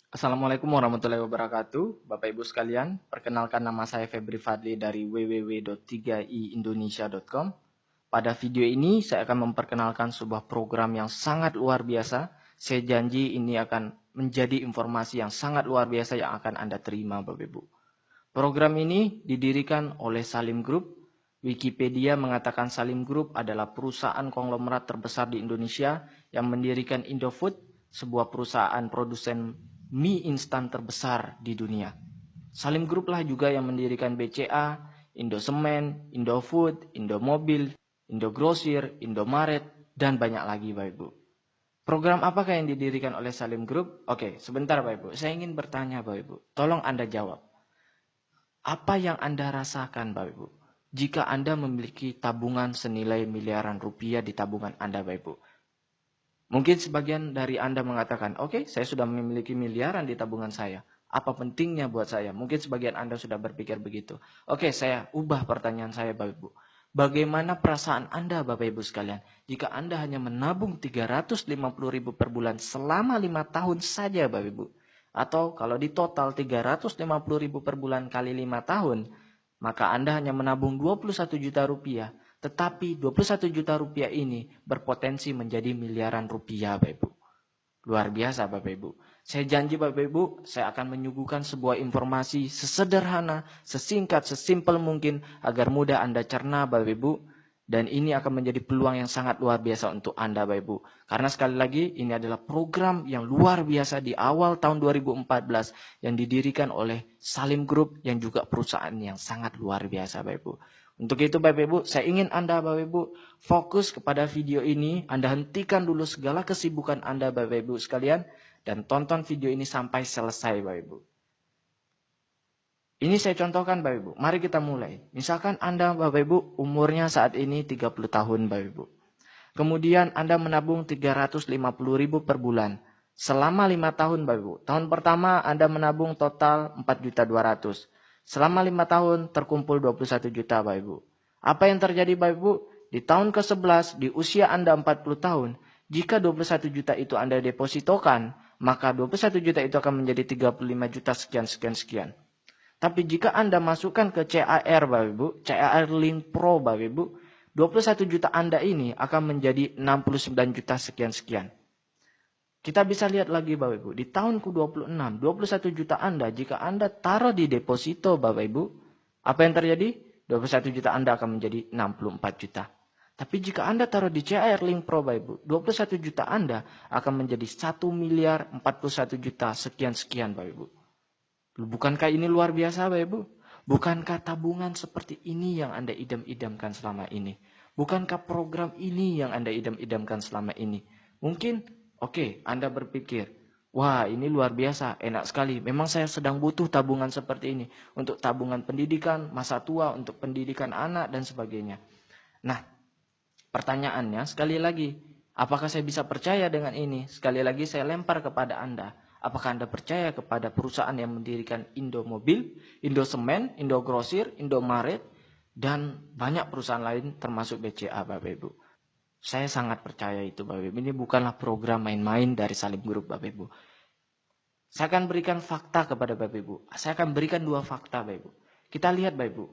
Assalamualaikum warahmatullahi wabarakatuh. Bapak Ibu sekalian, perkenalkan nama saya Febri Fadli dari www.3iindonesia.com. Pada video ini saya akan memperkenalkan sebuah program yang sangat luar biasa. Saya janji ini akan menjadi informasi yang sangat luar biasa yang akan Anda terima, Bapak Ibu. Program ini didirikan oleh Salim Group. Wikipedia mengatakan Salim Group adalah perusahaan konglomerat terbesar di Indonesia yang mendirikan Indofood, sebuah perusahaan produsen mie instan terbesar di dunia. Salim Group lah juga yang mendirikan BCA, Indosemen, Indofood, Indomobil, Indogrosir, Indomaret, dan banyak lagi Bapak Ibu. Program apakah yang didirikan oleh Salim Group? Oke, sebentar Bapak Ibu. Saya ingin bertanya Bapak Ibu. Tolong Anda jawab. Apa yang Anda rasakan Bapak Ibu? Jika Anda memiliki tabungan senilai miliaran rupiah di tabungan Anda Bapak Ibu. Mungkin sebagian dari Anda mengatakan, oke, saya sudah memiliki miliaran di tabungan saya. Apa pentingnya buat saya? Mungkin sebagian Anda sudah berpikir begitu. Oke, saya ubah pertanyaan saya Bapak Ibu. Bagaimana perasaan Anda Bapak Ibu sekalian? Jika Anda hanya menabung 350.000 per bulan selama 5 tahun saja Bapak Ibu. Atau kalau di total 350.000 per bulan kali 5 tahun, maka Anda hanya menabung 21 juta rupiah. Tetapi 21 juta rupiah ini berpotensi menjadi miliaran rupiah Bapak Ibu. Luar biasa Bapak Ibu. Saya janji Bapak Ibu, saya akan menyuguhkan sebuah informasi sesederhana, sesingkat, sesimpel mungkin agar mudah Anda cerna Bapak Ibu. Dan ini akan menjadi peluang yang sangat luar biasa untuk Anda Bapak Ibu. Karena sekali lagi ini adalah program yang luar biasa di awal tahun 2014 yang didirikan oleh Salim Group yang juga perusahaan yang sangat luar biasa Bapak Ibu. Untuk itu Bapak Ibu, saya ingin Anda Bapak Ibu fokus kepada video ini. Anda hentikan dulu segala kesibukan Anda Bapak Ibu sekalian dan tonton video ini sampai selesai Bapak Ibu. Ini saya contohkan Bapak Ibu. Mari kita mulai. Misalkan Anda Bapak Ibu umurnya saat ini 30 tahun Bapak Ibu. Kemudian Anda menabung 350.000 per bulan. Selama 5 tahun Bapak Ibu. Tahun pertama Anda menabung total 4.200.000. Selama 5 tahun terkumpul 21 juta Bapak Ibu. Apa yang terjadi Bapak Ibu? Di tahun ke-11 di usia Anda 40 tahun. Jika 21 juta itu Anda depositokan, maka 21 juta itu akan menjadi 35 juta sekian. Tapi jika Anda masukkan ke CAR Bapak Ibu, CAR Link Pro Bapak Ibu, 21 juta Anda ini akan menjadi 69 juta sekian. Kita bisa lihat lagi Bapak Ibu, di tahun ke-26, 21 juta Anda, jika Anda taruh di deposito Bapak Ibu, apa yang terjadi? 21 juta Anda akan menjadi 64 juta. Tapi jika Anda taruh di CAR Link Pro Bapak Ibu, 21 juta Anda akan menjadi 1 miliar 41 juta sekian Bapak Ibu. Bukankah ini luar biasa Bapak Ibu? Bukankah tabungan seperti ini yang Anda idam-idamkan selama ini? Bukankah program ini yang Anda idam-idamkan selama ini? Mungkin, oke, Anda berpikir, wah ini luar biasa, enak sekali. Memang saya sedang butuh tabungan seperti ini. Untuk tabungan pendidikan, masa tua, untuk pendidikan anak, dan sebagainya. Nah, pertanyaannya sekali lagi, apakah saya bisa percaya dengan ini? Sekali lagi saya lempar kepada Anda. Apakah Anda percaya kepada perusahaan yang mendirikan Indomobil, Indosemen, Indogrosir, Indomaret, dan banyak perusahaan lain termasuk BCA Bapak Ibu? Saya sangat percaya itu Bapak Ibu. Ini bukanlah program main-main dari Salim Group Bapak Ibu. Saya akan berikan fakta kepada Bapak Ibu. Saya akan berikan 2 fakta Bapak Ibu. Kita lihat Bapak Ibu.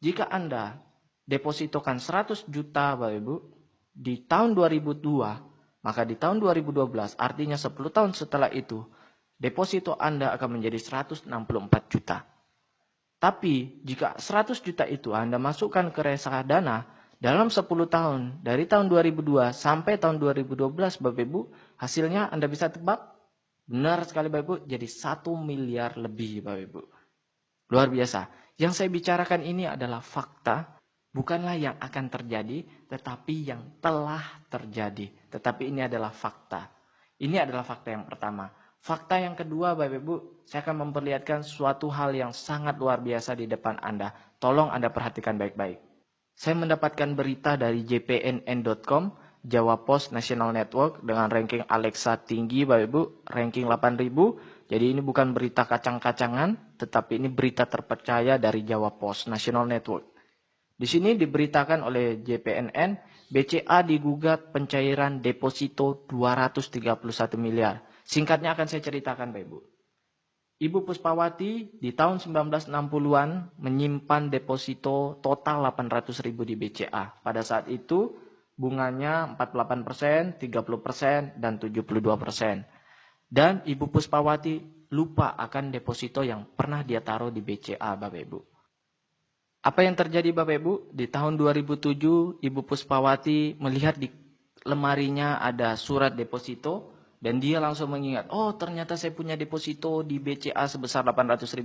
Jika Anda depositokan 100 juta Bapak Ibu di tahun 2002, maka di tahun 2012 artinya 10 tahun setelah itu deposito Anda akan menjadi 164 juta. Tapi jika 100 juta itu Anda masukkan ke reksadana dalam 10 tahun dari tahun 2002 sampai tahun 2012 Bapak Ibu, hasilnya Anda bisa tebak? Benar sekali Bapak Ibu, jadi 1 miliar lebih Bapak Ibu. Luar biasa. Yang saya bicarakan ini adalah fakta. Bukanlah yang akan terjadi, tetapi yang telah terjadi. Tetapi ini adalah fakta. Ini adalah fakta yang pertama. Fakta yang kedua, Bapak Ibu, saya akan memperlihatkan suatu hal yang sangat luar biasa di depan Anda. Tolong Anda perhatikan baik-baik. Saya mendapatkan berita dari jpnn.com, Jawa Post National Network, dengan ranking Alexa tinggi, Bapak Ibu, ranking 8.000. Jadi ini bukan berita kacang-kacangan, tetapi ini berita terpercaya dari Jawa Post National Network. Di sini diberitakan oleh JPNN, BCA digugat pencairan deposito 231 miliar. Singkatnya akan saya ceritakan Bapak Ibu. Ibu Puspawati di tahun 1960-an menyimpan deposito total 800.000 di BCA. Pada saat itu bunganya 48%, 30%, dan 72%. Dan Ibu Puspawati lupa akan deposito yang pernah dia taruh di BCA, Bapak Ibu. Apa yang terjadi Bapak Ibu? Di tahun 2007, Ibu Puspawati melihat di lemarinya ada surat deposito, dan dia langsung mengingat, oh ternyata saya punya deposito di BCA sebesar Rp800.000.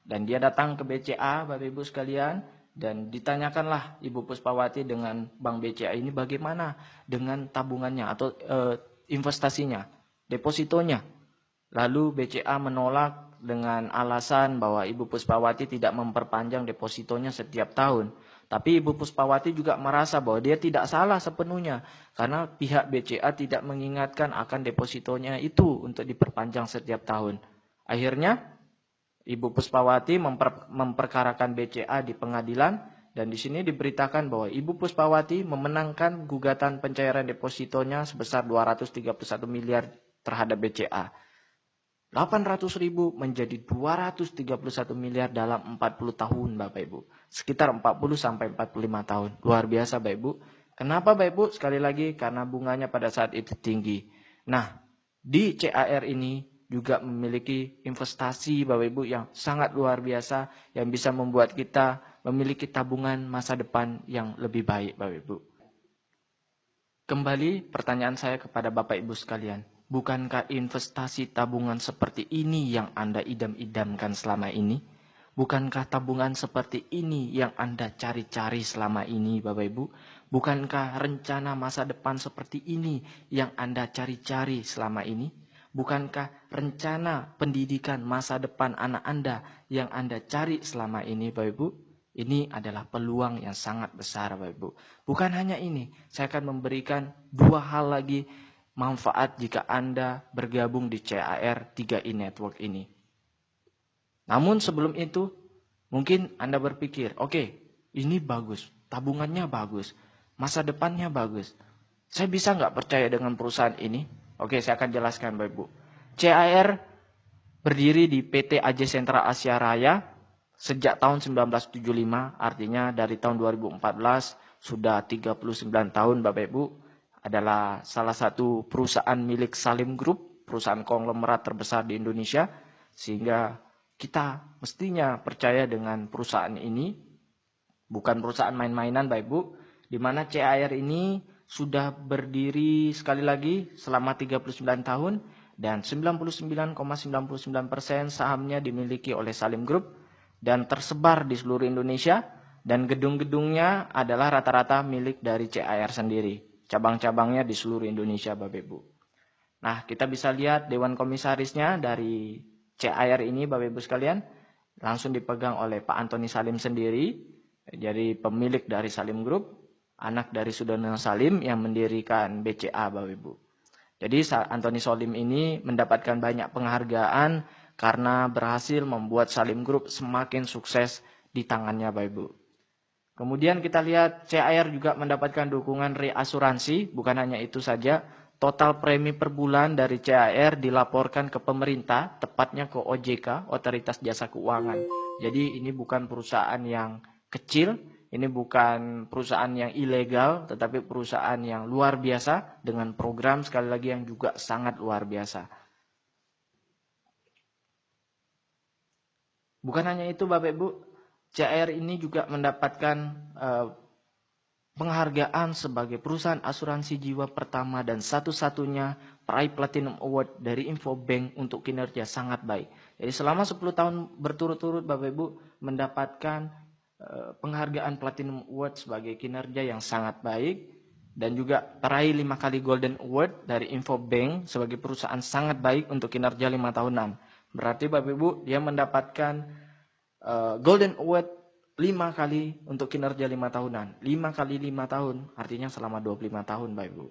Dan dia datang ke BCA, Bapak Ibu sekalian, dan ditanyakanlah Ibu Puspawati dengan Bank BCA ini bagaimana dengan tabungannya atau investasinya, depositonya. Lalu BCA menolak dengan alasan bahwa Ibu Puspawati tidak memperpanjang depositonya setiap tahun. Tapi Ibu Puspawati juga merasa bahwa dia tidak salah sepenuhnya. Karena pihak BCA tidak mengingatkan akan depositonya itu untuk diperpanjang setiap tahun. Akhirnya Ibu Puspawati memperkarakan BCA di pengadilan. Dan di sini diberitakan bahwa Ibu Puspawati memenangkan gugatan pencairan depositonya sebesar 231 miliar terhadap BCA. 800.000 menjadi 231 miliar dalam 40 tahun Bapak Ibu. Sekitar 40 sampai 45 tahun. Luar biasa Bapak Ibu. Kenapa Bapak Ibu? Sekali lagi karena bunganya pada saat itu tinggi. Nah, di CAR ini juga memiliki investasi Bapak Ibu yang sangat luar biasa yang bisa membuat kita memiliki tabungan masa depan yang lebih baik Bapak Ibu. Kembali pertanyaan saya kepada Bapak Ibu sekalian. Bukankah investasi tabungan seperti ini yang Anda idam-idamkan selama ini? Bukankah tabungan seperti ini yang Anda cari-cari selama ini, Bapak Ibu? Bukankah rencana masa depan seperti ini yang Anda cari-cari selama ini? Bukankah rencana pendidikan masa depan anak Anda yang Anda cari selama ini, Bapak Ibu? Ini adalah peluang yang sangat besar, Bapak Ibu. Bukan hanya ini, saya akan memberikan dua hal lagi manfaat jika Anda bergabung di CAR 3i Network ini. Namun sebelum itu, mungkin Anda berpikir, oke, ini bagus, tabungannya bagus, masa depannya bagus. Saya bisa nggak percaya dengan perusahaan ini? Oke, saya akan jelaskan Bapak Ibu. CAR berdiri di PT AJ Sentra Asia Raya sejak tahun 1975, artinya dari tahun 2014 sudah 39 tahun Bapak Ibu. Adalah salah satu perusahaan milik Salim Group, perusahaan konglomerat terbesar di Indonesia, sehingga kita mestinya percaya dengan perusahaan ini, bukan perusahaan main-mainan Bapak Ibu, di mana CAR ini sudah berdiri sekali lagi selama 39 tahun, dan 99,99% sahamnya dimiliki oleh Salim Group, dan tersebar di seluruh Indonesia, dan gedung-gedungnya adalah rata-rata milik dari CAR sendiri. Cabang-cabangnya di seluruh Indonesia Bapak Ibu. Nah, kita bisa lihat Dewan Komisarisnya dari CAR ini Bapak Ibu sekalian. Langsung dipegang oleh Pak Antoni Salim sendiri. Jadi pemilik dari Salim Group. Anak dari Sudono Salim yang mendirikan BCA Bapak Ibu. Jadi Antoni Salim ini mendapatkan banyak penghargaan karena berhasil membuat Salim Group semakin sukses di tangannya Bapak Ibu. Kemudian kita lihat CAR juga mendapatkan dukungan reasuransi, bukan hanya itu saja, total premi per bulan dari CAR dilaporkan ke pemerintah, tepatnya ke OJK, Otoritas Jasa Keuangan. Jadi ini bukan perusahaan yang kecil, ini bukan perusahaan yang ilegal, tetapi perusahaan yang luar biasa dengan program sekali lagi yang juga sangat luar biasa. Bukan hanya itu Bapak Ibu, CAR ini juga mendapatkan penghargaan sebagai perusahaan asuransi jiwa pertama dan satu-satunya peraih Platinum Award dari Infobank untuk kinerja sangat baik. Jadi selama 10 tahun berturut-turut Bapak Ibu mendapatkan penghargaan Platinum Award sebagai kinerja yang sangat baik. Dan juga peraih 5 kali Golden Award dari Infobank sebagai perusahaan sangat baik untuk kinerja 5 tahunan. Berarti Bapak Ibu dia mendapatkan Golden Award 5 kali untuk kinerja 5 tahunan. 5 kali 5 tahun artinya selama 25 tahun Bapak Ibu.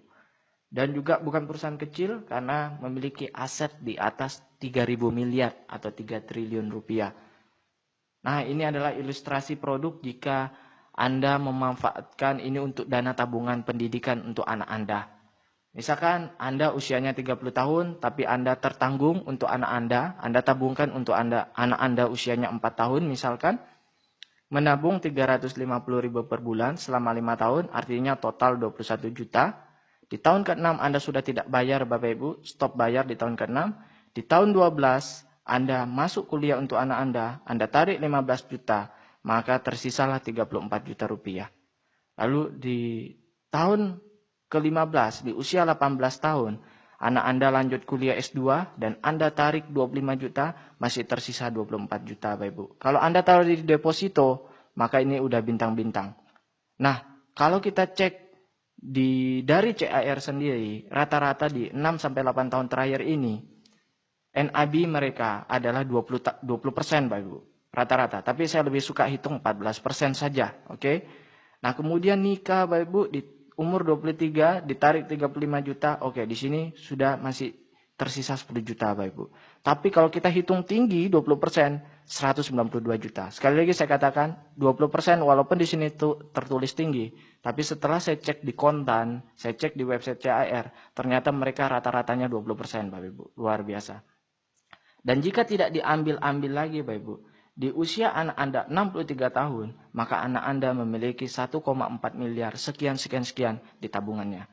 Dan juga bukan perusahaan kecil karena memiliki aset di atas 3.000 miliar atau 3 triliun rupiah. Nah ini adalah ilustrasi produk jika Anda memanfaatkan ini untuk dana tabungan pendidikan untuk anak Anda. Misalkan Anda usianya 30 tahun, tapi Anda tertanggung untuk anak Anda tabungkan untuk anak Anda usianya 4 tahun misalkan, menabung 350.000 per bulan selama 5 tahun, artinya total 21 juta. Di tahun ke-6 Anda sudah tidak bayar Bapak Ibu, stop bayar di tahun ke-6. Di tahun 12 Anda masuk kuliah untuk anak Anda tarik 15 juta, maka tersisalah 34 juta rupiah. Lalu di tahun ke-15, di usia 18 tahun, anak Anda lanjut kuliah S2 dan Anda tarik 25 juta, masih tersisa 24 juta Bapak Ibu. Kalau Anda taruh di deposito, maka ini udah bintang-bintang. Nah, kalau kita cek dari CAR sendiri, rata-rata di 6-8 tahun terakhir ini, NAB mereka adalah 20% Bapak Ibu. Rata-rata. Tapi saya lebih suka hitung 14% saja. Oke? Nah, kemudian nikah Bapak Ibu di umur 23 ditarik 35 juta. Oke, di sini sudah masih tersisa 10 juta Bapak Ibu. Tapi kalau kita hitung tinggi 20%, 192 juta. Sekali lagi saya katakan 20% walaupun di sini tertulis tinggi, tapi setelah saya cek di kontan, saya cek di website CAR, ternyata mereka rata-ratanya 20% Bapak Ibu. Luar biasa. Dan jika tidak diambil-ambil lagi Bapak Ibu, di usia anak Anda 63 tahun, maka anak Anda memiliki 1,4 miliar sekian di tabungannya.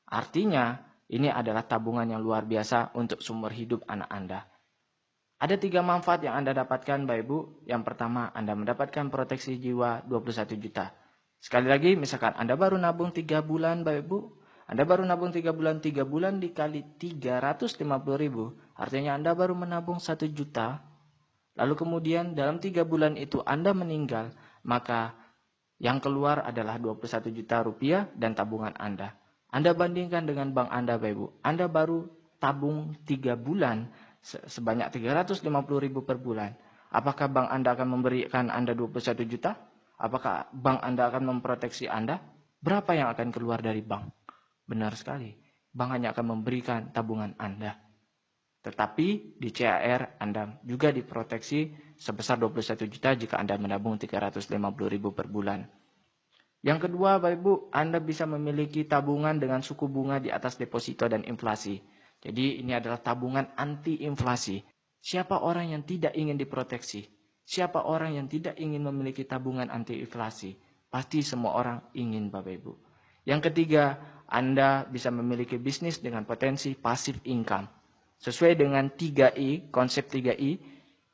Artinya, ini adalah tabungan yang luar biasa untuk sumber hidup anak Anda. Ada 3 manfaat yang Anda dapatkan Bapak Ibu. Yang pertama, Anda mendapatkan proteksi jiwa 21 juta. Sekali lagi, misalkan Anda baru nabung 3 bulan Bapak Ibu. Anda baru nabung 3 bulan dikali 350.000. Artinya Anda baru menabung 1 juta. Lalu kemudian dalam 3 bulan itu Anda meninggal, maka yang keluar adalah 21 juta rupiah dan tabungan Anda. Anda bandingkan dengan bank Anda Bapak Ibu. Anda baru tabung 3 bulan sebanyak 350.000 per bulan. Apakah bank Anda akan memberikan Anda 21 juta? Apakah bank Anda akan memproteksi Anda? Berapa yang akan keluar dari bank? Benar sekali. Bank hanya akan memberikan tabungan Anda. Tetapi di CAR Anda juga diproteksi sebesar 21 juta jika Anda menabung 350.000 per bulan. Yang kedua, Bapak Ibu, Anda bisa memiliki tabungan dengan suku bunga di atas deposito dan inflasi. Jadi ini adalah tabungan anti inflasi. Siapa orang yang tidak ingin diproteksi? Siapa orang yang tidak ingin memiliki tabungan anti inflasi? Pasti semua orang ingin Bapak Ibu. Yang ketiga, Anda bisa memiliki bisnis dengan potensi passive income. Sesuai dengan 3I, konsep 3I.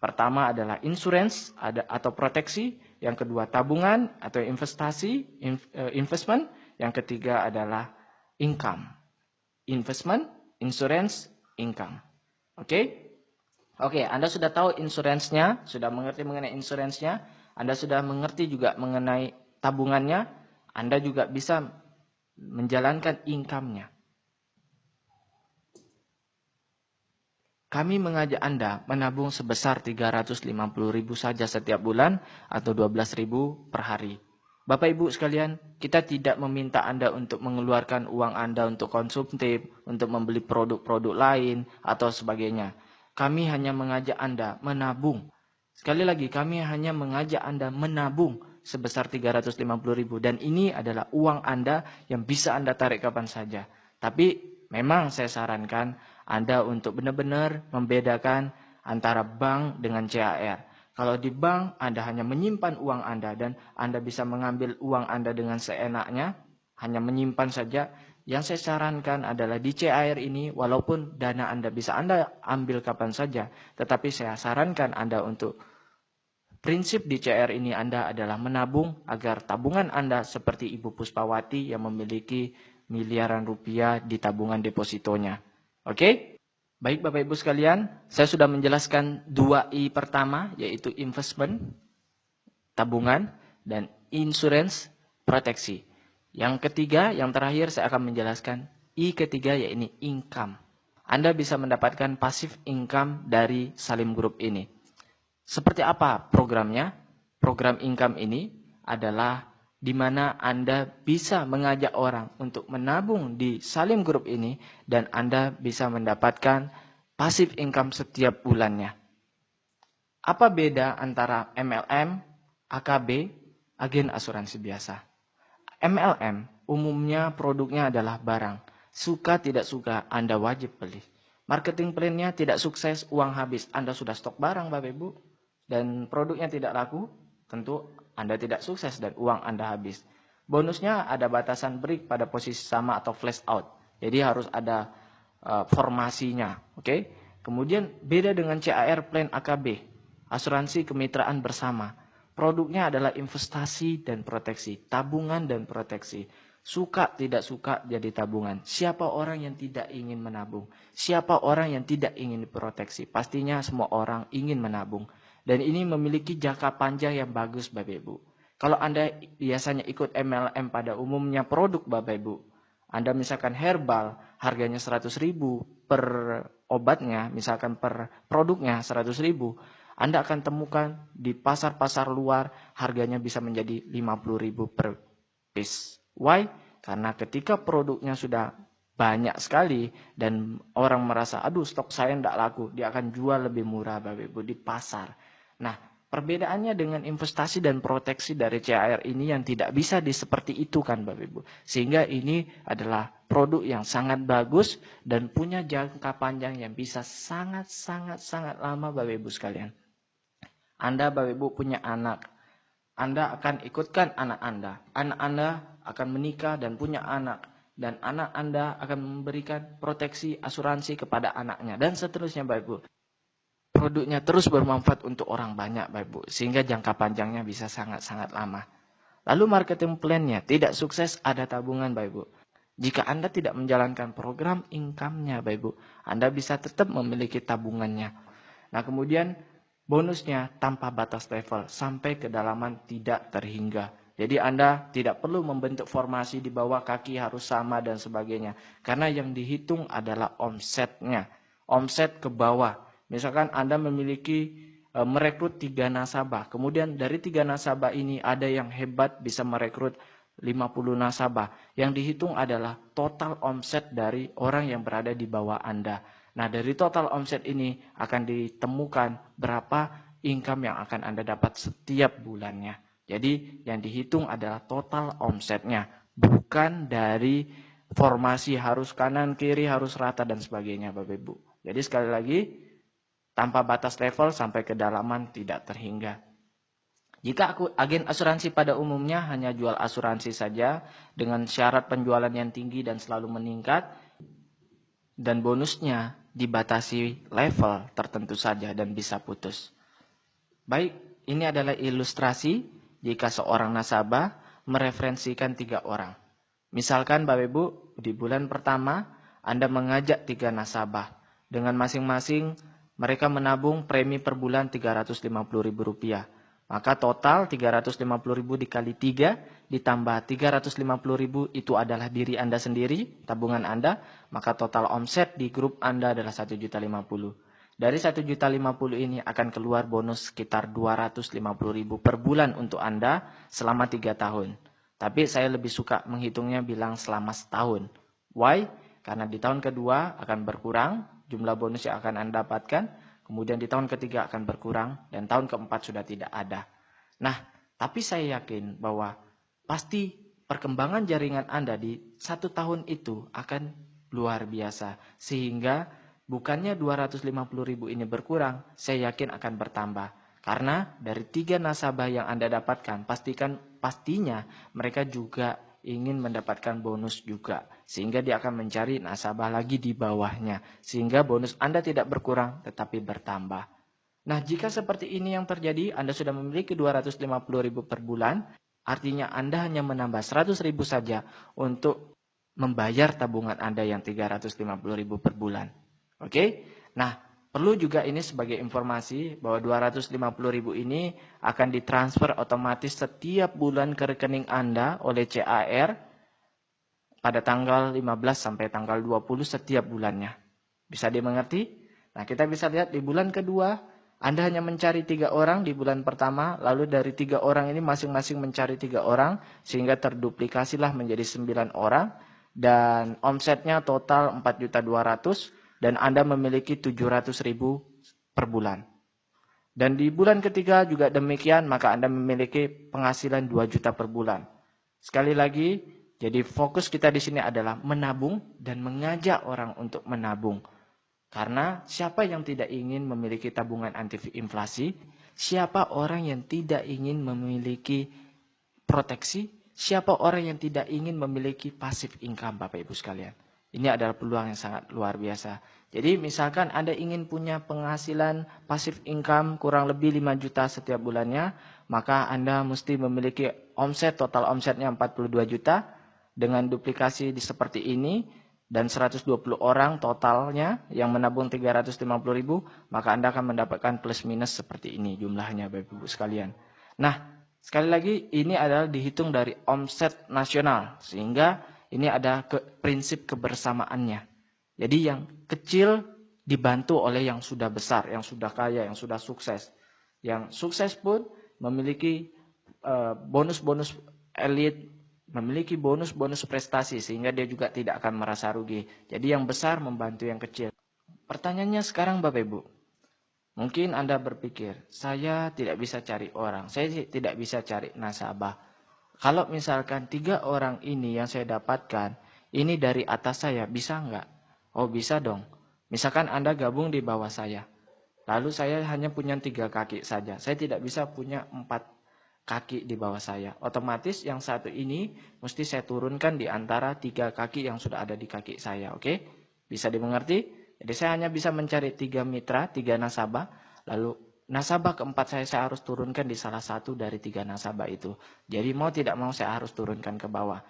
Pertama adalah insurance atau proteksi. Yang kedua tabungan atau investasi, investment. Yang ketiga adalah income. Investment, insurance, income. Oke? Oke, Anda sudah tahu insurance-nya, sudah mengerti mengenai insurance-nya. Anda sudah mengerti juga mengenai tabungannya. Anda juga bisa menjalankan income-nya. Kami mengajak Anda menabung sebesar 350.000 saja setiap bulan atau 12.000 per hari. Bapak Ibu sekalian, kita tidak meminta Anda untuk mengeluarkan uang Anda untuk konsumtif, untuk membeli produk-produk lain atau sebagainya. Kami hanya mengajak Anda menabung. Sekali lagi, kami hanya mengajak Anda menabung sebesar 350.000 dan ini adalah uang Anda yang bisa Anda tarik kapan saja. Tapi memang saya sarankan Anda untuk benar-benar membedakan antara bank dengan CAR. Kalau di bank Anda hanya menyimpan uang Anda dan Anda bisa mengambil uang Anda dengan seenaknya, hanya menyimpan saja. Yang saya sarankan adalah di CAR ini walaupun dana Anda bisa Anda ambil kapan saja, tetapi saya sarankan Anda untuk prinsip di CAR ini Anda adalah menabung agar tabungan Anda seperti Ibu Puspawati yang memiliki miliaran rupiah di tabungan depositonya. Oke? Baik Bapak Ibu sekalian, saya sudah menjelaskan 2I pertama, yaitu investment, tabungan, dan insurance, proteksi. Yang ketiga, yang terakhir saya akan menjelaskan I ketiga, yaitu income. Anda bisa mendapatkan passive income dari Salim Group ini. Seperti apa programnya? Program income ini adalah di mana Anda bisa mengajak orang untuk menabung di Salim Group ini dan Anda bisa mendapatkan passive income setiap bulannya. Apa beda antara MLM, AKB, agen asuransi biasa? MLM umumnya produknya adalah barang. Suka tidak suka, Anda wajib beli. Marketing plan-nya tidak sukses, uang habis. Anda sudah stok barang Bapak Ibu. Dan produknya tidak laku, tentu Anda tidak sukses dan uang Anda habis. Bonusnya ada batasan break pada posisi sama atau flash out. Jadi harus ada formasinya. Oke? Kemudian beda dengan CAR plan AKB, asuransi kemitraan bersama. Produknya adalah investasi dan proteksi, tabungan dan proteksi. Suka tidak suka jadi tabungan. Siapa orang yang tidak ingin menabung? Siapa orang yang tidak ingin diproteksi? Pastinya semua orang ingin menabung. Dan ini memiliki jangka panjang yang bagus Bapak Ibu. Kalau Anda biasanya ikut MLM pada umumnya produk Bapak Ibu. Anda misalkan herbal, harganya 100.000 per obatnya, misalkan per produknya 100.000. Anda akan temukan di pasar-pasar luar harganya bisa menjadi 50.000 per piece. Why? Karena ketika produknya sudah banyak sekali dan orang merasa, aduh stok saya tidak laku, dia akan jual lebih murah Bapak Ibu di pasar. Nah, perbedaannya dengan investasi dan proteksi dari CAR ini yang tidak bisa seperti itu kan Bapak Ibu. Sehingga ini adalah produk yang sangat bagus dan punya jangka panjang yang bisa sangat lama Bapak Ibu sekalian. Anda Bapak Ibu punya anak. Anda akan ikutkan anak Anda. Anak Anda akan menikah dan punya anak. Dan anak Anda akan memberikan proteksi asuransi kepada anaknya. Dan seterusnya Bapak Ibu. Produknya terus bermanfaat untuk orang banyak Bapak Ibu. Sehingga jangka panjangnya bisa sangat lama. Lalu marketing plan-nya tidak sukses, ada tabungan Bapak Ibu. Jika Anda tidak menjalankan program income-nya Bapak Ibu, Anda bisa tetap memiliki tabungannya. Nah kemudian bonusnya tanpa batas level sampai kedalaman tidak terhingga. Jadi Anda tidak perlu membentuk formasi di bawah kaki harus sama dan sebagainya. Karena yang dihitung adalah omsetnya. Omset ke bawah. Misalkan Anda memiliki merekrut 3 nasabah. Kemudian dari 3 nasabah ini ada yang hebat bisa merekrut 50 nasabah. Yang dihitung adalah total omset dari orang yang berada di bawah Anda. Nah dari total omset ini akan ditemukan berapa income yang akan Anda dapat setiap bulannya. Jadi yang dihitung adalah total omsetnya. Bukan dari formasi harus kanan, kiri, harus rata dan sebagainya Bapak Ibu. Jadi sekali lagi tanpa batas level sampai kedalaman tidak terhingga. Jika agen asuransi pada umumnya hanya jual asuransi saja dengan syarat penjualan yang tinggi dan selalu meningkat dan bonusnya dibatasi level tertentu saja dan bisa putus. Baik, ini adalah ilustrasi jika seorang nasabah mereferensikan 3 orang. Misalkan Bapak Ibu di bulan pertama Anda mengajak 3 nasabah dengan masing-masing mereka menabung premi per bulan Rp350.000. Maka total 350.000 dikali 3 ditambah 350.000 itu adalah diri Anda sendiri, tabungan Anda. Maka total omset di grup Anda adalah 1.050.000. Dari 1.050.000 ini akan keluar bonus sekitar 250.000 per bulan untuk Anda selama 3 tahun. Tapi saya lebih suka menghitungnya bilang selama setahun. Why? Karena di tahun kedua akan berkurang jumlah bonus yang akan Anda dapatkan. Kemudian di tahun ketiga akan berkurang dan tahun keempat sudah tidak ada. Nah, tapi saya yakin bahwa pasti perkembangan jaringan Anda di 1 tahun itu akan luar biasa. Sehingga bukannya 250.000 ini berkurang, saya yakin akan bertambah. Karena dari 3 nasabah yang Anda dapatkan, pastinya mereka juga ingin mendapatkan bonus juga. Sehingga dia akan mencari nasabah lagi di bawahnya. Sehingga bonus Anda tidak berkurang tetapi bertambah. Nah jika seperti ini yang terjadi, Anda sudah memiliki 250.000 per bulan. Artinya Anda hanya menambah 100.000 saja untuk membayar tabungan Anda yang 350.000 per bulan. Oke? Nah perlu juga ini sebagai informasi bahwa 250.000 ini akan ditransfer otomatis setiap bulan ke rekening Anda oleh CAR pada tanggal 15 sampai tanggal 20 setiap bulannya. Bisa dimengerti? Nah kita bisa lihat di bulan kedua Anda hanya mencari 3 orang di bulan pertama, lalu dari 3 orang ini masing-masing mencari 3 orang sehingga terduplikasilah menjadi 9 orang dan omsetnya total 4.200.000. Dan Anda memiliki 700.000 per bulan. Dan di bulan ketiga juga demikian, maka Anda memiliki penghasilan 2 juta per bulan. Sekali lagi, Jadi fokus kita di sini adalah menabung dan mengajak orang untuk menabung. Karena siapa yang tidak ingin memiliki tabungan anti inflasi? Siapa orang yang tidak ingin memiliki proteksi? Siapa orang yang tidak ingin memiliki passive income, Bapak Ibu sekalian? Ini adalah peluang yang sangat luar biasa. Jadi misalkan Anda ingin punya penghasilan passive income kurang lebih 5 juta setiap bulannya, maka Anda mesti memiliki total omsetnya 42 juta dengan duplikasi seperti ini dan 120 orang totalnya yang menabung 350.000, maka Anda akan mendapatkan plus minus seperti ini jumlahnya Bapak Ibu sekalian. Nah, sekali lagi ini adalah dihitung dari omset nasional sehingga ini ada prinsip kebersamaannya. Jadi yang kecil dibantu oleh yang sudah besar, yang sudah kaya, yang sudah sukses. Yang sukses pun memiliki bonus-bonus elit, memiliki bonus-bonus prestasi sehingga dia juga tidak akan merasa rugi. Jadi yang besar membantu yang kecil. Pertanyaannya sekarang Bapak Ibu. Mungkin Anda berpikir, saya tidak bisa cari orang, saya tidak bisa cari nasabah. Kalau misalkan 3 orang ini yang saya dapatkan, ini dari atas saya, bisa nggak? Oh bisa dong. Misalkan Anda gabung di bawah saya. Lalu saya hanya punya 3 kaki saja. Saya tidak bisa punya 4 kaki di bawah saya. Otomatis yang satu ini mesti saya turunkan di antara 3 kaki yang sudah ada di kaki saya. Oke? Bisa dimengerti? Jadi saya hanya bisa mencari 3 mitra, 3 nasabah. Lalu nasabah keempat saya harus turunkan di salah satu dari 3 nasabah itu. Jadi mau tidak mau saya harus turunkan ke bawah.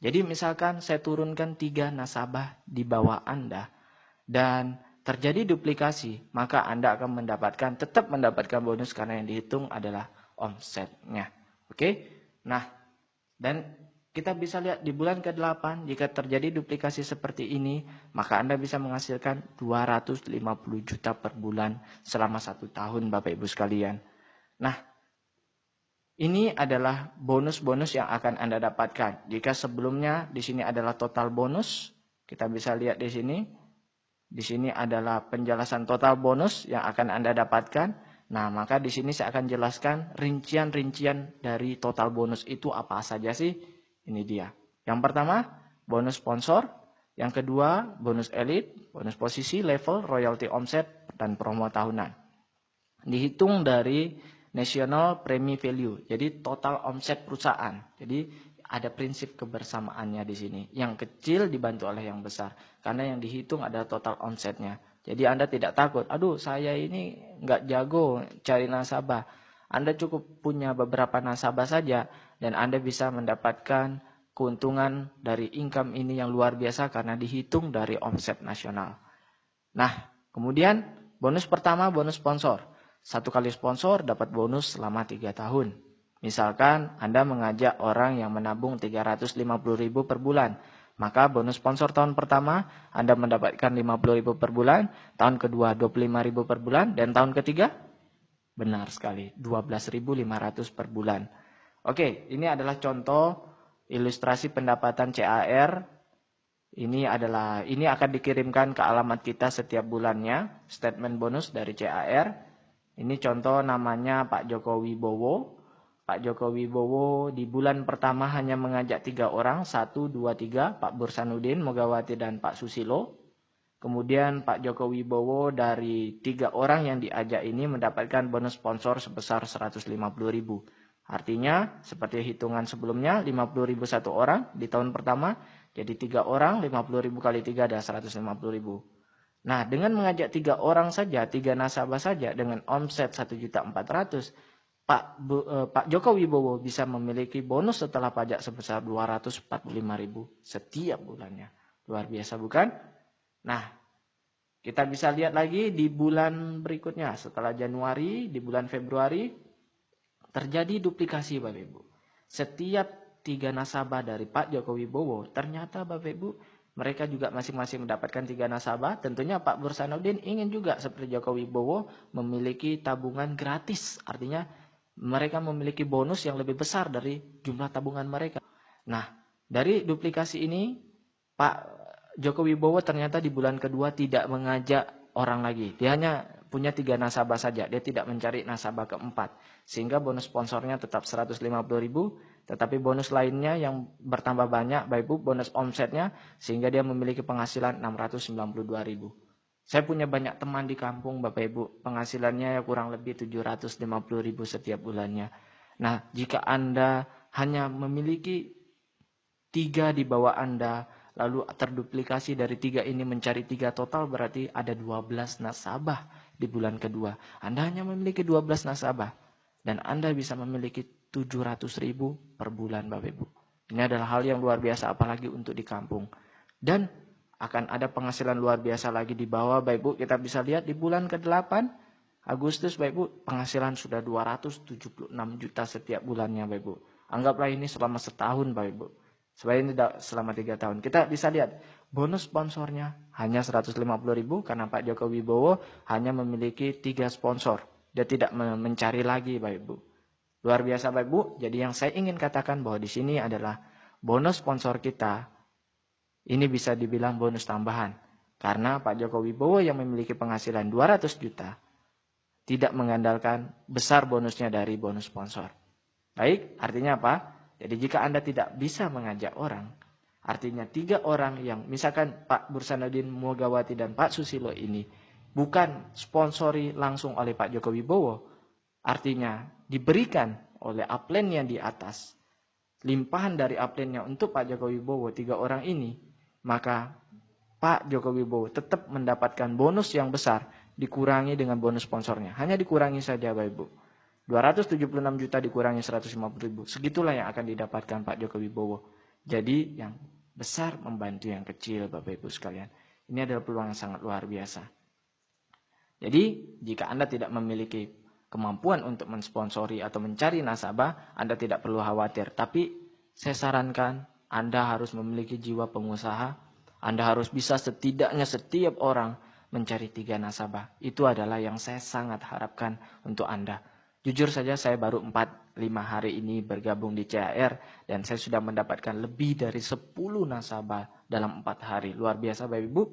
Jadi misalkan saya turunkan 3 nasabah di bawah Anda. Dan terjadi duplikasi, maka Anda akan tetap mendapatkan bonus karena yang dihitung adalah omsetnya. Oke? Nah, dan kita bisa lihat di bulan ke-8, jika terjadi duplikasi seperti ini, maka Anda bisa menghasilkan 250 juta per bulan selama 1 tahun, Bapak Ibu sekalian. Nah, ini adalah bonus-bonus yang akan Anda dapatkan. Jika sebelumnya di sini adalah total bonus, kita bisa lihat di sini. Di sini adalah penjelasan total bonus yang akan Anda dapatkan. Nah, maka di sini saya akan jelaskan rincian-rincian dari total bonus itu apa saja sih. Ini dia. Yang pertama, bonus sponsor. Yang kedua, bonus elit, bonus posisi, level, royalty omset, dan promo tahunan. Dihitung dari national premi value. Jadi total omset perusahaan. Jadi ada prinsip kebersamaannya di sini. Yang kecil dibantu oleh yang besar. Karena yang dihitung adalah total omsetnya. Jadi Anda tidak takut, aduh saya ini nggak jago cari nasabah. Anda cukup punya beberapa nasabah saja dan Anda bisa mendapatkan keuntungan dari income ini yang luar biasa karena dihitung dari omset nasional. Nah, kemudian bonus pertama bonus sponsor. 1 kali sponsor dapat bonus selama 3 tahun. Misalkan Anda mengajak orang yang menabung 350.000 per bulan. Maka bonus sponsor tahun pertama Anda mendapatkan 50.000 per bulan, tahun kedua 25.000 per bulan, dan tahun ketiga benar sekali 12.500 per bulan. Oke, ini adalah contoh ilustrasi pendapatan CAR. Ini akan dikirimkan ke alamat kita setiap bulannya, statement bonus dari CAR. Ini contoh namanya Pak Joko Wibowo. Pak Joko Wibowo di bulan pertama hanya mengajak 3 orang, 1, 2, 3, Pak Bursanuddin, Mogawati, dan Pak Susilo. Kemudian Pak Joko Wibowo dari 3 orang yang diajak ini mendapatkan bonus sponsor sebesar 150.000. Artinya seperti hitungan sebelumnya 50.000 1 orang di tahun pertama. Jadi 3 orang 50.000 kali 3 ada 150.000. Nah dengan mengajak 3 orang saja, 3 nasabah saja dengan omset 1.400.000. Pak Joko Wibowo bisa memiliki bonus setelah pajak sebesar 245.000 setiap bulannya. Luar biasa bukan? Nah, kita bisa lihat lagi di bulan berikutnya. Setelah Januari, di bulan Februari, terjadi duplikasi Bapak Ibu. Setiap 3 nasabah dari Pak Joko Wibowo, ternyata Bapak Ibu, mereka juga masing-masing mendapatkan 3 nasabah. Tentunya Pak Bursanuddin ingin juga seperti Joko Wibowo memiliki tabungan gratis. Artinya mereka memiliki bonus yang lebih besar dari jumlah tabungan mereka. Nah, dari duplikasi ini, Pak Joko Wibowo ternyata di bulan kedua tidak mengajak orang lagi. Dia hanya punya 3 nasabah saja. Dia tidak mencari nasabah keempat. Sehingga bonus sponsornya tetap 150.000. Tetapi bonus lainnya yang bertambah banyak, Bapak Ibu, bonus omsetnya. Sehingga dia memiliki penghasilan 692.000. Saya punya banyak teman di kampung, Bapak Ibu. Penghasilannya ya kurang lebih 750.000 setiap bulannya. Nah, jika Anda hanya memiliki 3 di bawah Anda, lalu terduplikasi dari 3 ini mencari 3 total, berarti ada 12 nasabah di bulan kedua. Anda hanya memiliki 12 nasabah. Dan Anda bisa memiliki 700.000 per bulan, Bapak Ibu. Ini adalah hal yang luar biasa, apalagi untuk di kampung. Dan akan ada penghasilan luar biasa lagi di bawah, Bapak Ibu. Kita bisa lihat di bulan ke-8, Agustus, Bapak Ibu, penghasilan sudah 276 juta setiap bulannya, Bapak Ibu. Anggaplah ini selama setahun, Bapak Ibu. Sebenarnya tidak selama 3 tahun. Kita bisa lihat bonus sponsornya hanya 150.000 karena Pak Joko Wibowo hanya memiliki 3 sponsor. Dia tidak mencari lagi, Bapak Ibu. Luar biasa, Bapak Ibu. Jadi yang saya ingin katakan bahwa di sini adalah bonus sponsor kita ini bisa dibilang bonus tambahan. Karena Pak Joko Wibowo yang memiliki penghasilan 200 juta tidak mengandalkan besar bonusnya dari bonus sponsor. Baik, artinya apa? Jadi jika Anda tidak bisa mengajak orang, artinya 3 orang yang misalkan Pak Bursanuddin Mulyawati dan Pak Susilo ini bukan sponsori langsung oleh Pak Joko Wibowo, artinya diberikan oleh upline yang di atas, limpahan dari upline-nya untuk Pak Joko Wibowo, 3 orang ini, maka Pak Joko Wibowo tetap mendapatkan bonus yang besar, dikurangi dengan bonus sponsornya. Hanya dikurangi saja, Bapak Ibu. 276 juta dikurangi 150.000. Segitulah yang akan didapatkan Pak Joko Wibowo. Jadi yang besar membantu yang kecil, Bapak Ibu sekalian. Ini adalah peluang yang sangat luar biasa. Jadi jika Anda tidak memiliki kemampuan untuk mensponsori atau mencari nasabah, Anda tidak perlu khawatir. Tapi saya sarankan Anda harus memiliki jiwa pengusaha. Anda harus bisa setidaknya setiap orang mencari 3 nasabah. Itu adalah yang saya sangat harapkan untuk Anda. Jujur saja saya baru 4-5 hari ini bergabung di CAR dan saya sudah mendapatkan lebih dari 10 nasabah dalam 4 hari. Luar biasa, Bapak Ibu.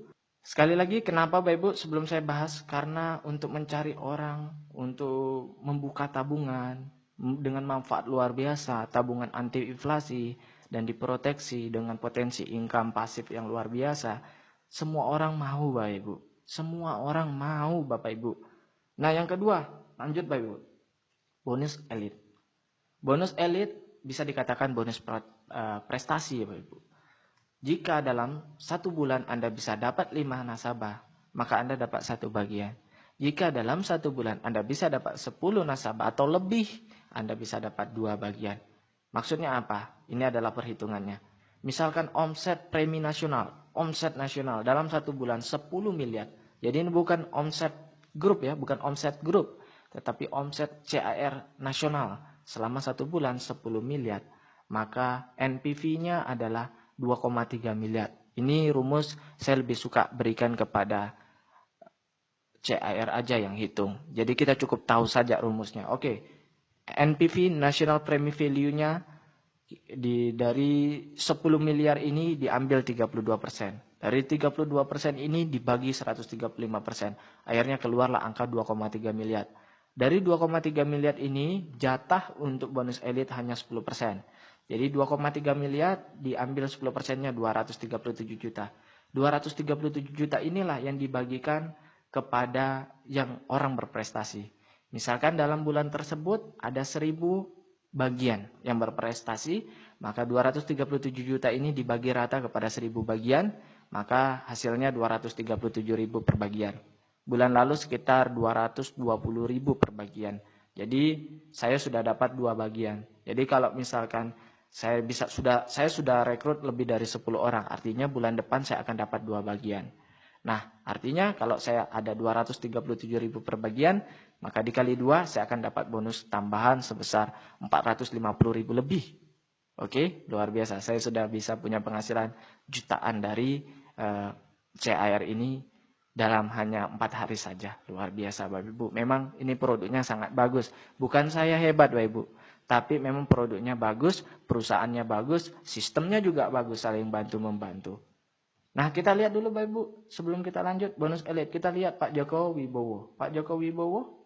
Sekali lagi, kenapa Bapak Ibu sebelum saya bahas? Karena untuk mencari orang, untuk membuka tabungan dengan manfaat luar biasa, tabungan anti inflasi dan diproteksi dengan potensi income pasif yang luar biasa. Semua orang mau, Bapak Ibu. Semua orang mau, Bapak Ibu. Nah, yang kedua, lanjut Bapak Ibu. Bonus elit. Bonus elit bisa dikatakan bonus prestasi, Bapak Ibu. Jika dalam 1 bulan Anda bisa dapat 5 nasabah, maka Anda dapat 1 bagian. Jika dalam 1 bulan Anda bisa dapat 10 nasabah atau lebih, Anda bisa dapat 2 bagian. Maksudnya apa? Ini adalah perhitungannya. Misalkan omset premi nasional, omset nasional dalam 1 bulan 10 miliar. Jadi ini bukan omset grup ya, bukan omset grup. Tetapi omset CAR nasional selama 1 bulan 10 miliar. Maka NPV-nya adalah 2,3 miliar. Ini rumus saya lebih suka berikan kepada CAR aja yang hitung. Jadi kita cukup tahu saja rumusnya. Oke, NPV, National Premi Value-nya dari 10 miliar ini diambil 32%. Dari 32% ini dibagi 135%. Akhirnya keluarlah angka 2,3 miliar. Dari 2,3 miliar ini jatah untuk bonus elit hanya 10%. Jadi 2,3 miliar diambil 10%-nya 237 juta. 237 juta inilah yang dibagikan kepada yang orang berprestasi. Misalkan dalam bulan tersebut ada 1.000 bagian yang berprestasi, maka 237 juta ini dibagi rata kepada 1.000 bagian, maka hasilnya 237.000 per bagian. Bulan lalu sekitar 220.000 per bagian. Jadi saya sudah dapat 2 bagian. Jadi kalau misalkan saya sudah rekrut lebih dari 10 orang, artinya bulan depan saya akan dapat 2 bagian. Nah, artinya kalau saya ada 237.000 per bagian, maka dikali 2 saya akan dapat bonus tambahan sebesar 450.000 lebih. Oke, luar biasa. Saya sudah bisa punya penghasilan jutaan dari CAR ini dalam hanya 4 hari saja. Luar biasa, Bapak Ibu. Memang ini produknya sangat bagus. Bukan saya hebat, Bapak Ibu. Tapi memang produknya bagus, perusahaannya bagus, sistemnya juga bagus, saling bantu-membantu. Nah, kita lihat dulu Bapak Ibu, sebelum kita lanjut bonus elit, kita lihat Pak Joko Wibowo. Pak Joko Wibowo,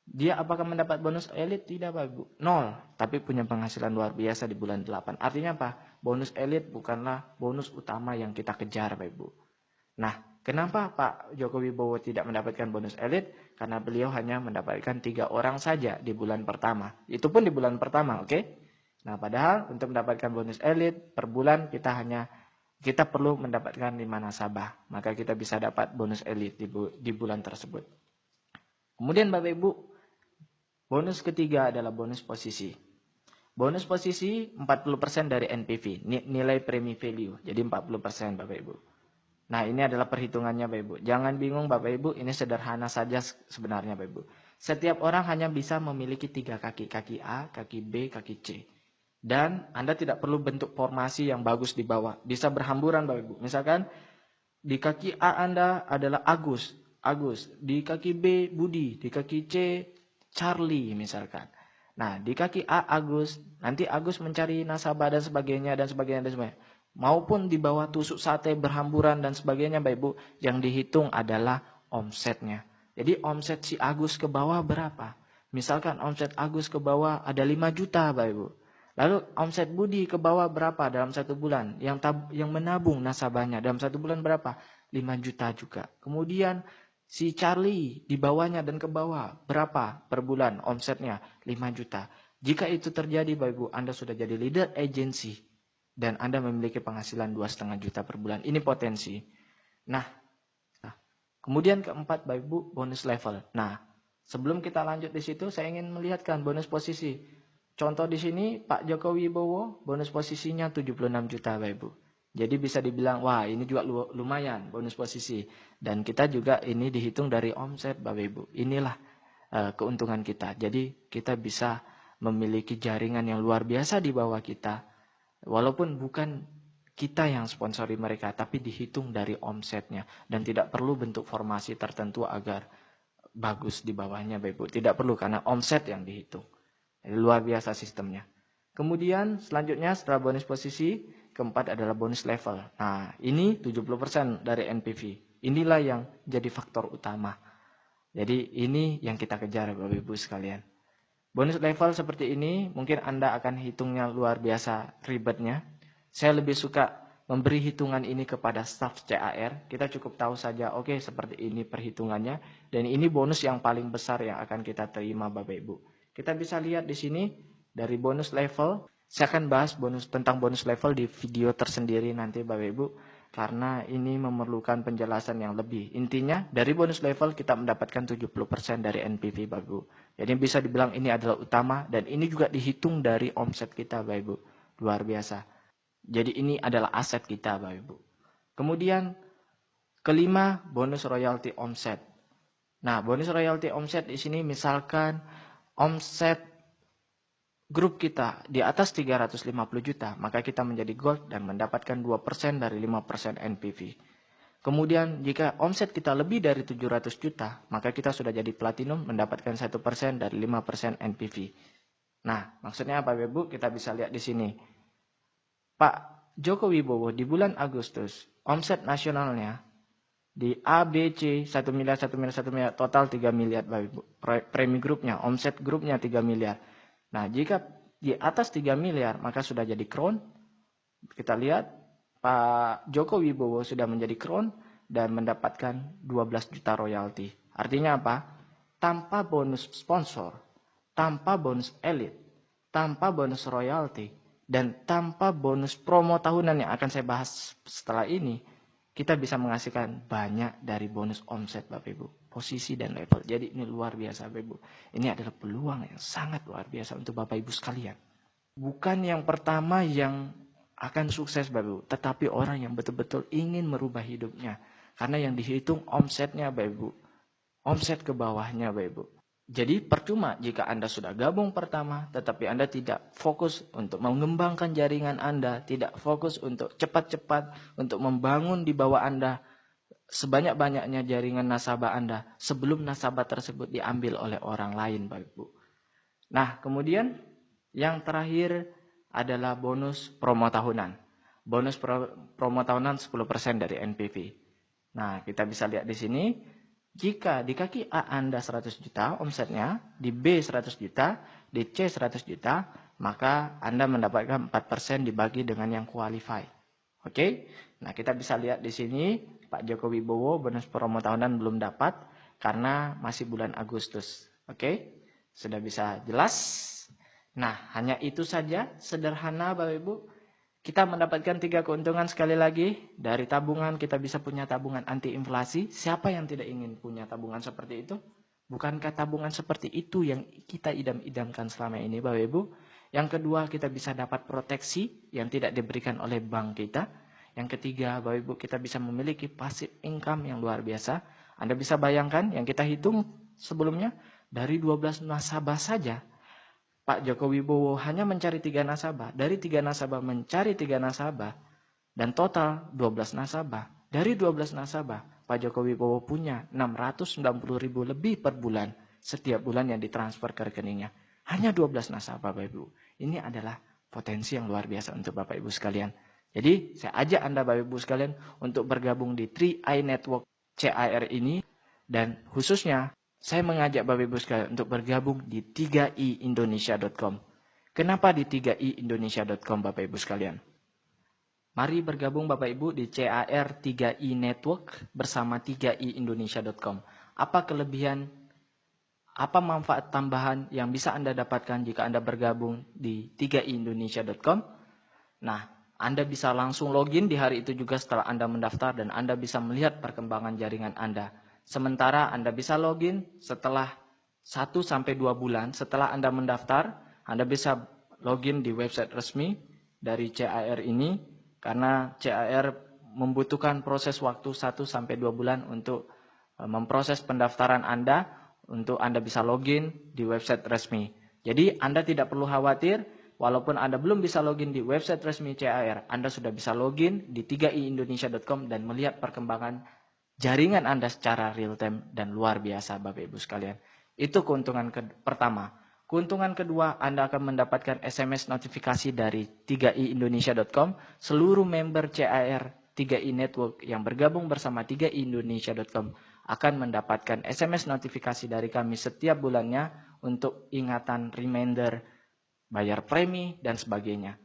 dia apakah mendapat bonus elit? Tidak Bapak Ibu, 0. Tapi punya penghasilan luar biasa di bulan 8. Artinya apa? Bonus elit bukanlah bonus utama yang kita kejar Bapak Ibu. Nah, kenapa Pak Joko Wibowo tidak mendapatkan bonus elit? Karena beliau hanya mendapatkan 3 orang saja di bulan pertama. Itu pun di bulan pertama, oke? Nah, padahal untuk mendapatkan bonus elit per bulan kita perlu mendapatkan 5 nasabah. Maka kita bisa dapat bonus elit di bulan tersebut. Kemudian Bapak Ibu, bonus ketiga adalah bonus posisi. Bonus posisi 40% dari NPV, nilai premi value. Jadi 40% Bapak Ibu. Nah, ini adalah perhitungannya Bapak Ibu. Jangan bingung Bapak Ibu, ini sederhana saja sebenarnya Bapak Ibu. Setiap orang hanya bisa memiliki 3 kaki. Kaki A, kaki B, kaki C. Dan Anda tidak perlu bentuk formasi yang bagus di bawah. Bisa berhamburan Bapak Ibu. Misalkan di kaki A Anda adalah Agus. Di kaki B Budi. Di kaki C Charlie misalkan. Nah, di kaki A Agus. Nanti Agus mencari nasabah dan sebagainya. Maupun di bawah tusuk sate berhamburan dan sebagainya Bapak Ibu. Yang dihitung adalah omsetnya. Jadi omset si Agus ke bawah berapa? Misalkan omset Agus ke bawah ada 5 juta Bapak Ibu. Lalu omset Budi ke bawah berapa dalam 1 bulan? Yang menabung nasabahnya dalam 1 bulan berapa? 5 juta juga. Kemudian si Charlie di bawahnya dan ke bawah berapa per bulan omsetnya? 5 juta. Jika itu terjadi Bapak Ibu, Anda sudah jadi leader agency dan Anda memiliki penghasilan 2,5 juta per bulan. Ini potensi. Nah, kemudian keempat Bapak Ibu, bonus level. Nah, sebelum kita lanjut di situ, saya ingin melihatkan bonus posisi. Contoh di sini Pak Joko Wibowo bonus posisinya 76 juta Bapak Ibu. Jadi bisa dibilang wah ini juga lumayan bonus posisi. Dan kita juga ini dihitung dari omset Bapak Ibu. Inilah keuntungan kita. Jadi kita bisa memiliki jaringan yang luar biasa di bawah kita. Walaupun bukan kita yang sponsori mereka tapi dihitung dari omsetnya. Dan tidak perlu bentuk formasi tertentu agar bagus di bawahnya Bapak Ibu. Tidak perlu karena omset yang dihitung. Luar biasa sistemnya. Kemudian selanjutnya setelah bonus posisi, keempat adalah bonus level. Nah, ini 70% dari NPV. Inilah yang jadi faktor utama. Jadi ini yang kita kejar Bapak Ibu sekalian. Bonus level seperti ini mungkin Anda akan hitungnya luar biasa ribetnya. Saya lebih suka memberi hitungan ini kepada staf CAR. Kita cukup tahu saja, oke, seperti ini perhitungannya. Dan ini bonus yang paling besar yang akan kita terima Bapak Ibu. Kita bisa lihat di sini dari bonus level. Saya akan bahas tentang bonus level di video tersendiri nanti Bapak Ibu. Karena ini memerlukan penjelasan yang lebih. Intinya dari bonus level kita mendapatkan 70% dari NPV Bapak Ibu. Jadi bisa dibilang ini adalah utama. Dan ini juga dihitung dari omset kita Bapak Ibu. Luar biasa. Jadi ini adalah aset kita Bapak Ibu. Kemudian kelima bonus royalti omset. Nah bonus royalti omset di sini misalkan omset grup kita di atas 350 juta, maka kita menjadi gold dan mendapatkan 2% dari 5% NPV. Kemudian jika omset kita lebih dari 700 juta, maka kita sudah jadi platinum mendapatkan 1% dari 5% NPV. Nah, maksudnya apa Bapak Ibu? Kita bisa lihat di sini. Pak Joko Wibowo di bulan Agustus, omset nasionalnya di A, B, C, 1 miliar, total 3 miliar Bapak Ibu. Premi grupnya, omset grupnya 3 miliar. Nah, jika di atas 3 miliar, maka sudah jadi crown. Kita lihat, Pak Joko Wibowo sudah menjadi crown dan mendapatkan 12 juta royalti. Artinya apa? Tanpa bonus sponsor, tanpa bonus elit, tanpa bonus royalti, dan tanpa bonus promo tahunan yang akan saya bahas setelah ini, kita bisa menghasilkan banyak dari bonus omset Bapak Ibu, posisi dan level. Jadi ini luar biasa Bapak Ibu. Ini adalah peluang yang sangat luar biasa untuk Bapak Ibu sekalian. Bukan yang pertama yang akan sukses Bapak Ibu, tetapi orang yang betul-betul ingin merubah hidupnya. Karena yang dihitung omsetnya Bapak Ibu. Omset ke bawahnya Bapak Ibu. Jadi percuma jika Anda sudah gabung pertama, tetapi Anda tidak fokus untuk mengembangkan jaringan Anda, tidak fokus untuk cepat-cepat, untuk membangun di bawah Anda sebanyak-banyaknya jaringan nasabah Anda, sebelum nasabah tersebut diambil oleh orang lain, Bapak Ibu. Nah, kemudian yang terakhir adalah bonus promo tahunan. bonus promo tahunan 10% dari NPV. Nah, kita bisa lihat di sini, jika di kaki A Anda 100 juta omsetnya, di B 100 juta, di C 100 juta, maka Anda mendapatkan 4% dibagi dengan yang qualify. Oke? Nah, kita bisa lihat di sini, Pak Joko Wibowo bonus promo tahunan belum dapat karena masih bulan Agustus. Oke? Sudah bisa jelas? Nah, hanya itu saja, sederhana Bapak Ibu. Kita mendapatkan 3 keuntungan sekali lagi. Dari tabungan kita bisa punya tabungan anti inflasi. Siapa yang tidak ingin punya tabungan seperti itu? Bukankah tabungan seperti itu yang kita idam-idamkan selama ini Bapak Ibu? Yang kedua, kita bisa dapat proteksi yang tidak diberikan oleh bank kita. Yang ketiga, Bapak Ibu, kita bisa memiliki passive income yang luar biasa. Anda bisa bayangkan yang kita hitung sebelumnya, dari 12 nasabah saja, Pak Joko Wibowo hanya mencari 3 nasabah. Dari 3 nasabah mencari 3 nasabah. Dan total 12 nasabah. Dari 12 nasabah, Pak Joko Wibowo punya 690.000 lebih per bulan. Setiap bulan yang ditransfer ke rekeningnya. Hanya 12 nasabah Bapak Ibu. Ini adalah potensi yang luar biasa untuk Bapak Ibu sekalian. Jadi saya ajak Anda Bapak Ibu sekalian untuk bergabung di 3i Network CAR ini. Dan khususnya saya mengajak Bapak Ibu sekalian untuk bergabung di 3iindonesia.com. Kenapa di 3iindonesia.com Bapak Ibu sekalian? Mari bergabung Bapak Ibu di CAR 3i Network bersama 3iindonesia.com. Apa kelebihan, apa manfaat tambahan yang bisa Anda dapatkan jika Anda bergabung di 3iindonesia.com? Nah, Anda bisa langsung login di hari itu juga setelah Anda mendaftar dan Anda bisa melihat perkembangan jaringan Anda. Sementara Anda bisa login setelah 1-2 bulan setelah Anda mendaftar. Anda bisa login di website resmi dari CAR ini. Karena CAR membutuhkan proses waktu 1-2 bulan untuk memproses pendaftaran Anda. Untuk Anda bisa login di website resmi. Jadi Anda tidak perlu khawatir. Walaupun Anda belum bisa login di website resmi CAR, Anda sudah bisa login di 3iindonesia.com dan melihat perkembangan jaringan Anda secara real time dan luar biasa Bapak Ibu sekalian. Itu keuntungan pertama. Keuntungan kedua, Anda akan mendapatkan SMS notifikasi dari 3iindonesia.com. Seluruh member CAR 3i Network yang bergabung bersama 3iindonesia.com akan mendapatkan SMS notifikasi dari kami setiap bulannya untuk ingatan, reminder, bayar premi, dan sebagainya.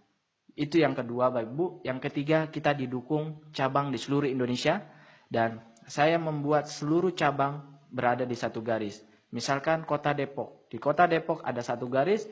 Itu yang kedua Bapak Ibu. Yang ketiga, kita didukung cabang di seluruh Indonesia dan saya membuat seluruh cabang berada di satu garis. Misalkan Kota Depok. Di Kota Depok ada satu garis,